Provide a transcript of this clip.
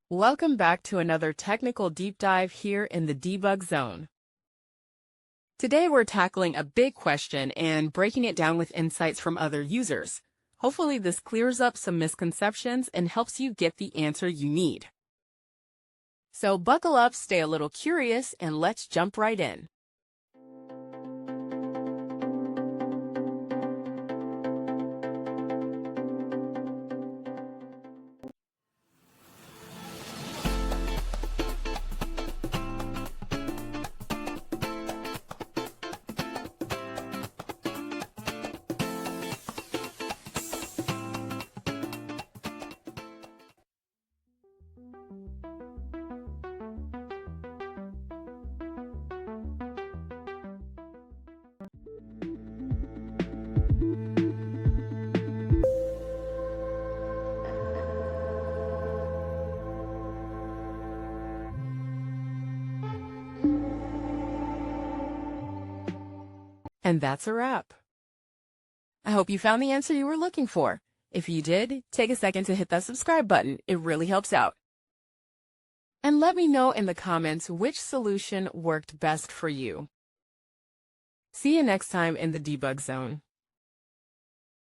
Welcome back to another technical deep dive here in the debug zone. Today we're tackling a big question and breaking it down with insights from other users. Hopefully this clears up some misconceptions and helps you get the answer you need. So buckle up, stay a little curious, and let's jump right in. And that's a wrap. I hope you found the answer you were looking for. If you did, take a second to hit that subscribe button. It really helps out. And let me know in the comments which solution worked best for you. See you next time in the debug zone.